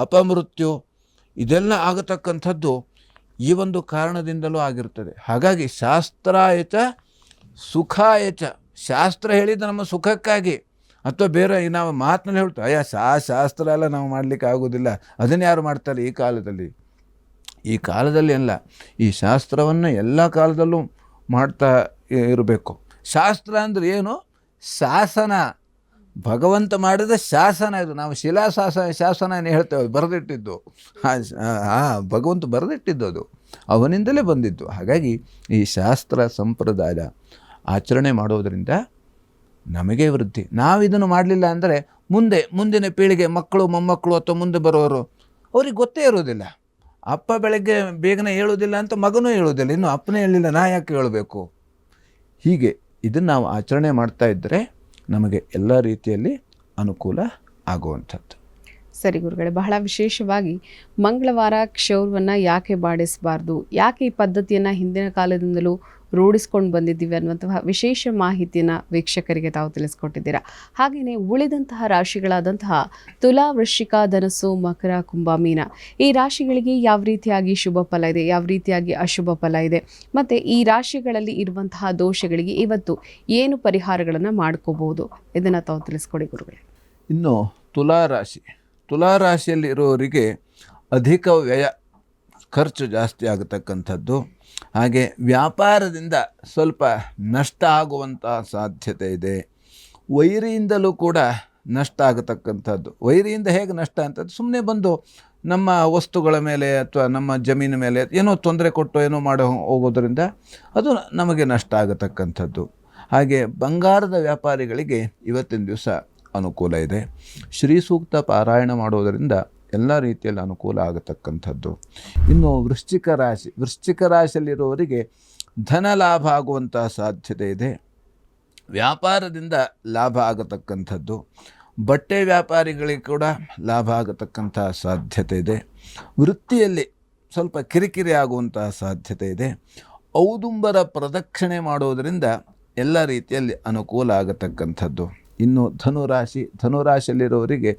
ಅಪಮೃತ್ಯು ಇದೆಲ್ಲ ಆಗತಕ್ಕಂಥದ್ದು ಈ ಒಂದು ಕಾರಣದಿಂದಲೂ ಆಗಿರ್ತದೆ. ಹಾಗಾಗಿ ಶಾಸ್ತ್ರಾಯಚ ಸುಖಾಯಚ, ಶಾಸ್ತ್ರ ಹೇಳಿದ್ದು ನಮ್ಮ ಸುಖಕ್ಕಾಗಿ, ಅಥವಾ ಬೇರೆ ನಾವು ಮಾತಿನಲ್ಲಿ ಹೇಳ್ತೇವೆ ಶಾಸ್ತ್ರ ಎಲ್ಲ ನಾವು ಮಾಡಲಿಕ್ಕೆ ಆಗೋದಿಲ್ಲ, ಅದನ್ನು ಯಾರು ಮಾಡ್ತಾರೆ ಈ ಕಾಲದಲ್ಲಿ ಅಲ್ಲ, ಈ ಶಾಸ್ತ್ರವನ್ನು ಎಲ್ಲ ಕಾಲದಲ್ಲೂ ಮಾಡ್ತಾ ಇರಬೇಕು. ಶಾಸ್ತ್ರ ಅಂದರೆ ಏನು? ಶಾಸನ, ಭಗವಂತ ಮಾಡಿದ ಶಾಸನ ಇದು. ನಾವು ಶಾಸನ ಏನು ಹೇಳ್ತೇವೆ, ಬರೆದಿಟ್ಟಿದ್ದು, ಭಗವಂತ ಬರೆದಿಟ್ಟಿದ್ದು, ಅದು ಅವನಿಂದಲೇ ಬಂದಿದ್ದು. ಹಾಗಾಗಿ ಈ ಶಾಸ್ತ್ರ ಸಂಪ್ರದಾಯ ಆಚರಣೆ ಮಾಡೋದರಿಂದ ನಮಗೆ ವೃದ್ಧಿ. ನಾವು ಇದನ್ನು ಮಾಡಲಿಲ್ಲ ಅಂದರೆ ಮುಂದಿನ ಪೀಳಿಗೆ, ಮಕ್ಕಳು ಮೊಮ್ಮಕ್ಕಳು ಅಥವಾ ಮುಂದೆ ಬರೋರು, ಅವ್ರಿಗೆ ಗೊತ್ತೇ ಇರೋದಿಲ್ಲ. ಅಪ್ಪ ಬೆಳಗ್ಗೆ ಬೇಗನೆ ಹೇಳೋದಿಲ್ಲ ಅಂತ ಮಗನೂ ಹೇಳೋದಿಲ್ಲ, ಇನ್ನು ಅಪ್ಪನೇ ಹೇಳಿಲ್ಲ ನಾ ಯಾಕೆ ಹೇಳಬೇಕು? ಹೀಗೆ ಇದನ್ನು ನಾವು ಆಚರಣೆ ಮಾಡ್ತಾ ಇದ್ದರೆ ನಮಗೆ ಎಲ್ಲ ರೀತಿಯಲ್ಲಿ ಅನುಕೂಲ ಆಗುವಂಥದ್ದು. ಸರಿ ಗುರುಗಳೇ, ಬಹಳ ವಿಶೇಷವಾಗಿ ಮಂಗಳವಾರ ಕ್ಷೌರವನ್ನು ಯಾಕೆ ಬಾಡಿಸಬಾರ್ದು, ಯಾಕೆ ಈ ಪದ್ಧತಿಯನ್ನು ಹಿಂದಿನ ಕಾಲದಿಂದಲೂ ರೂಢಿಸ್ಕೊಂಡು ಬಂದಿದ್ದೀವಿ ಅನ್ನುವಂತಹ ವಿಶೇಷ ಮಾಹಿತಿಯನ್ನು ವೀಕ್ಷಕರಿಗೆ ತಾವು ತಿಳಿಸ್ಕೊಟ್ಟಿದ್ದೀರಾ. ಹಾಗೆಯೇ ಉಳಿದಂತಹ ರಾಶಿಗಳಾದಂತಹ ತುಲಾ, ವೃಶ್ಚಿಕ, ಧನಸ್ಸು, ಮಕರ, ಕುಂಭ, ಮೀನ ಈ ರಾಶಿಗಳಿಗೆ ಯಾವ ರೀತಿಯಾಗಿ ಶುಭ ಫಲ ಇದೆ, ಯಾವ ರೀತಿಯಾಗಿ ಅಶುಭ ಫಲ ಇದೆ, ಮತ್ತು ಈ ರಾಶಿಗಳಲ್ಲಿ ಇರುವಂತಹ ದೋಷಗಳಿಗೆ ಇವತ್ತು ಏನು ಪರಿಹಾರಗಳನ್ನು ಮಾಡ್ಕೋಬಹುದು, ಇದನ್ನು ತಾವು ತಿಳಿಸ್ಕೊಡಿ ಗುರುಗಳೇ. ಇನ್ನು ತುಲಾರಾಶಿಯಲ್ಲಿ ಇರೋರಿಗೆ ಅಧಿಕ ವ್ಯಯ, ಖರ್ಚು ಜಾಸ್ತಿ ಆಗತಕ್ಕಂಥದ್ದು. ಹಾಗೆ ವ್ಯಾಪಾರದಿಂದ ಸ್ವಲ್ಪ ನಷ್ಟ ಆಗುವಂಥ ಸಾಧ್ಯತೆ ಇದೆ. ವೈರಿಯಿಂದಲೂ ಕೂಡ ನಷ್ಟ ಆಗತಕ್ಕಂಥದ್ದು. ವೈರಿಯಿಂದ ಹೇಗೆ ನಷ್ಟ ಅಂತದ್ದು, ಸುಮ್ಮನೆ ಬಂದು ನಮ್ಮ ವಸ್ತುಗಳ ಮೇಲೆ ಅಥವಾ ನಮ್ಮ ಜಮೀನು ಮೇಲೆ ಏನೋ ತೊಂದರೆ ಕೊಟ್ಟು ಏನೋ ಮಾಡಿ ಹೋಗೋದರಿಂದ ಅದು ನಮಗೆ ನಷ್ಟ ಆಗತಕ್ಕಂಥದ್ದು. ಹಾಗೆ ಬಂಗಾರದ ವ್ಯಾಪಾರಿಗಳಿಗೆ ಇವತ್ತಿನ ದಿವಸ ಅನುಕೂಲ ಇದೆ. ಶ್ರೀ ಸೂಕ್ತ ಪಾರಾಯಣ ಮಾಡೋದರಿಂದ ಎಲ್ಲ ರೀತಿಯಲ್ಲಿ ಅನುಕೂಲ ಆಗತಕ್ಕಂಥದ್ದು. ಇನ್ನು ವೃಶ್ಚಿಕ ರಾಶಿಯಲ್ಲಿರುವವರಿಗೆ ಧನ ಲಾಭ ಆಗುವಂಥ ಸಾಧ್ಯತೆ ಇದೆ. ವ್ಯಾಪಾರದಿಂದ ಲಾಭ ಆಗತಕ್ಕಂಥದ್ದು. ಬಟ್ಟೆ ವ್ಯಾಪಾರಿಗಳಿಗೆ ಕೂಡ ಲಾಭ ಆಗತಕ್ಕಂಥ ಸಾಧ್ಯತೆ ಇದೆ. ವೃತ್ತಿಯಲ್ಲಿ ಸ್ವಲ್ಪ ಕಿರಿಕಿರಿ ಆಗುವಂಥ ಸಾಧ್ಯತೆ ಇದೆ. ಔದುಂಬರ ಪ್ರದಕ್ಷಿಣೆ ಮಾಡೋದರಿಂದ ಎಲ್ಲ ರೀತಿಯಲ್ಲಿ ಅನುಕೂಲ ಆಗತಕ್ಕಂಥದ್ದು. ಇನ್ನು ಧನುರಾಶಿಯಲ್ಲಿರೋರಿಗೆ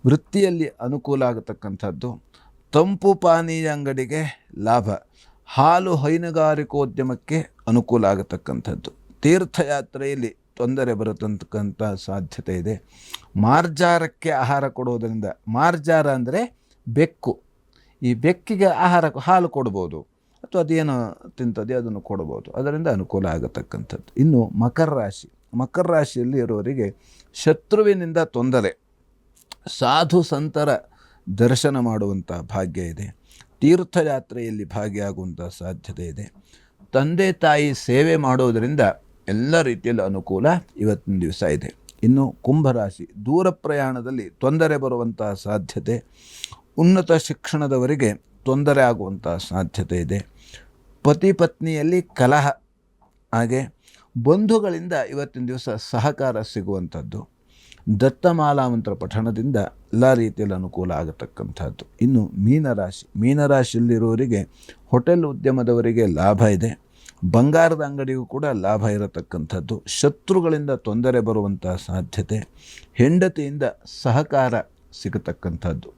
ವೃತ್ತಿಯಲ್ಲಿ ಅನುಕೂಲ ಆಗತಕ್ಕಂಥದ್ದು. ತಂಪು ಪಾನೀಯ ಅಂಗಡಿಗೆ ಲಾಭ. ಹಾಲು ಹೈನುಗಾರಿಕೋದ್ಯಮಕ್ಕೆ ಅನುಕೂಲ ಆಗತಕ್ಕಂಥದ್ದು. ತೀರ್ಥಯಾತ್ರೆಯಲ್ಲಿ ತೊಂದರೆ ಬರತಕ್ಕಂಥ ಸಾಧ್ಯತೆ ಇದೆ. ಮಾರ್ಜಾರಕ್ಕೆ ಆಹಾರ ಕೊಡೋದರಿಂದ, ಮಾರ್ಜಾರ ಅಂದರೆ ಬೆಕ್ಕು, ಈ ಬೆಕ್ಕಿಗೆ ಹಾಲು ಕೊಡ್ಬೋದು, ಅಥವಾ ಅದೇನು ತಿಂತದೆ ಅದನ್ನು ಕೊಡ್ಬೋದು, ಅದರಿಂದ ಅನುಕೂಲ ಆಗತಕ್ಕಂಥದ್ದು. ಇನ್ನು ಮಕರ ರಾಶಿಯಲ್ಲಿ ಇರೋರಿಗೆ ಶತ್ರುವಿನಿಂದ ತೊಂದರೆ, ಸಾಧು ಸಂತರ ದರ್ಶನ ಮಾಡುವಂಥ ಭಾಗ್ಯ ಇದೆ. ತೀರ್ಥಯಾತ್ರೆಯಲ್ಲಿ ಭಾಗಿಯಾಗುವಂಥ ಸಾಧ್ಯತೆ ಇದೆ. ತಂದೆ ತಾಯಿ ಸೇವೆ ಮಾಡೋದರಿಂದ ಎಲ್ಲ ರೀತಿಯಲ್ಲಿ ಅನುಕೂಲ ಇವತ್ತಿನ ದಿವಸ ಇದೆ. ಇನ್ನು ಕುಂಭರಾಶಿ, ದೂರ ಪ್ರಯಾಣದಲ್ಲಿ ತೊಂದರೆ ಬರುವಂಥ ಸಾಧ್ಯತೆ. ಉನ್ನತ ಶಿಕ್ಷಣದವರಿಗೆ ತೊಂದರೆ ಆಗುವಂಥ ಸಾಧ್ಯತೆ ಇದೆ. ಪತಿ ಪತ್ನಿಯಲ್ಲಿ ಕಲಹ. ಹಾಗೆ ಬಂಧುಗಳಿಂದ ಇವತ್ತಿನ ದಿವಸ ಸಹಕಾರ ಸಿಗುವಂಥದ್ದು. ದತ್ತಮಾಲಾ ಮಂತ್ರ ಪಠಣದಿಂದ ಎಲ್ಲ ರೀತಿಯಲ್ಲಿ ಅನುಕೂಲ ಆಗತಕ್ಕಂಥದ್ದು. ಇನ್ನು ಮೀನರಾಶಿಯಲ್ಲಿರುವವರಿಗೆ ಹೋಟೆಲ್ ಉದ್ಯಮದವರಿಗೆ ಲಾಭ ಇದೆ. ಬಂಗಾರದ ಅಂಗಡಿಗೂ ಕೂಡ ಲಾಭ ಇರತಕ್ಕಂಥದ್ದು. ಶತ್ರುಗಳಿಂದ ತೊಂದರೆ ಬರುವಂಥ ಸಾಧ್ಯತೆ. ಹೆಂಡತಿಯಿಂದ ಸಹಕಾರ ಸಿಗತಕ್ಕಂಥದ್ದು.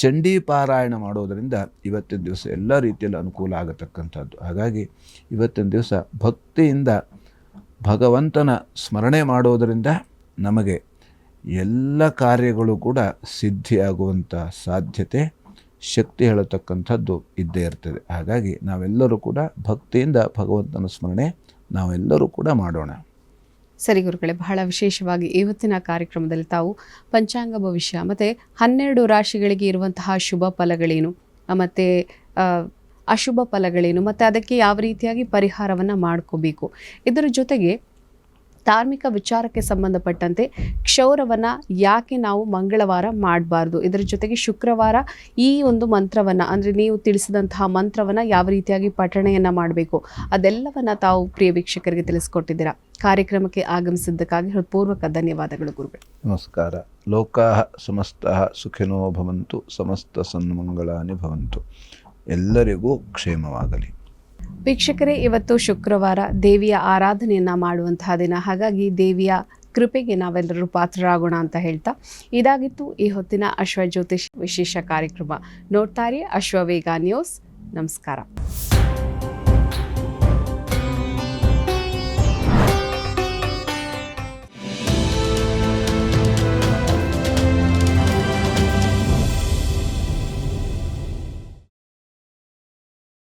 ಚಂಡೀ ಪಾರಾಯಣ ಮಾಡೋದರಿಂದ ಇವತ್ತಿನ ದಿವಸ ಎಲ್ಲ ರೀತಿಯಲ್ಲಿ ಅನುಕೂಲ ಆಗತಕ್ಕಂಥದ್ದು. ಹಾಗಾಗಿ ಇವತ್ತಿನ ದಿವಸ ಭಕ್ತಿಯಿಂದ ಭಗವಂತನ ಸ್ಮರಣೆ ಮಾಡೋದರಿಂದ ನಮಗೆ ಎಲ್ಲ ಕಾರ್ಯಗಳು ಕೂಡ ಸಿದ್ಧಿಯಾಗುವಂಥ ಸಾಧ್ಯತೆ, ಶಕ್ತಿ ಹೇಳತಕ್ಕಂಥದ್ದು ಇದ್ದೇ ಇರ್ತದೆ. ಹಾಗಾಗಿ ನಾವೆಲ್ಲರೂ ಕೂಡ ಭಕ್ತಿಯಿಂದ ಭಗವಂತನ ಸ್ಮರಣೆ ನಾವೆಲ್ಲರೂ ಕೂಡ ಮಾಡೋಣ. ಸರಿ ಗುರುಗಳೇ, ಬಹಳ ವಿಶೇಷವಾಗಿ ಇವತ್ತಿನ ಕಾರ್ಯಕ್ರಮದಲ್ಲಿ ತಾವು ಪಂಚಾಂಗ ಭವಿಷ್ಯ ಮತ್ತು 12 ರಾಶಿಗಳಿಗೆ ಇರುವಂತಹ ಶುಭ ಫಲಗಳೇನು ಮತ್ತು ಅಶುಭ ಫಲಗಳೇನು ಮತ್ತು ಅದಕ್ಕೆ ಯಾವ ರೀತಿಯಾಗಿ ಪರಿಹಾರವನ್ನು ಮಾಡ್ಕೋಬೇಕು, ಇದರ ಜೊತೆಗೆ ಧಾರ್ಮಿಕ ವಿಚಾರಕ್ಕೆ ಸಂಬಂಧಪಟ್ಟಂತೆ ಕ್ಷೌರವನ್ನು ಯಾಕೆ ನಾವು ಮಂಗಳವಾರ ಮಾಡಬಾರ್ದು, ಇದರ ಜೊತೆಗೆ ಶುಕ್ರವಾರ ಈ ಒಂದು ಮಂತ್ರವನ್ನು ಅಂದರೆ ನೀವು ತಿಳಿಸಿದಂತಹ ಮಂತ್ರವನ್ನು ಯಾವ ರೀತಿಯಾಗಿ ಪಠಣೆಯನ್ನು ಮಾಡಬೇಕು ಅದೆಲ್ಲವನ್ನು ತಾವು ಪ್ರಿಯ ವೀಕ್ಷಕರಿಗೆ ತಿಳಿಸ್ಕೊಟ್ಟಿದ್ದೀರಾ. ಕಾರ್ಯಕ್ರಮಕ್ಕೆ ಆಗಮಿಸಿದ್ದಕ್ಕಾಗಿ ಹೃತ್ಪೂರ್ವಕ ಧನ್ಯವಾದಗಳು ಗುರುಗಳು. ನಮಸ್ಕಾರ. ಲೋಕಾಃ ಸಮಸ್ತಃ ಸುಖಿನೋ ಭವಂತು, ಸಮಸ್ತ ಸನ್ಮಂಗಳಾನಿ ಭವಂತು. ಎಲ್ಲರಿಗೂ ಕ್ಷೇಮವಾಗಲಿ. ವೀಕ್ಷಕರೇ, ಇವತ್ತು ಶುಕ್ರವಾರ ದೇವಿಯ ಆರಾಧನೆಯನ್ನು ಮಾಡುವಂತಹ ದಿನ. ಹಾಗಾಗಿ ದೇವಿಯ ಕೃಪೆಗೆ ನಾವೆಲ್ಲರೂ ಪಾತ್ರರಾಗೋಣ ಅಂತ ಹೇಳ್ತಾ ಇದಾಗಿತ್ತು ಈ ಹೊತ್ತಿನ ಅಶ್ವ ಜ್ಯೋತಿಷ್ ವಿಶೇಷ ಕಾರ್ಯಕ್ರಮ. ನೋಡ್ತಾರೆ ಅಶ್ವವೇಗ ನ್ಯೂಸ್. ನಮಸ್ಕಾರ.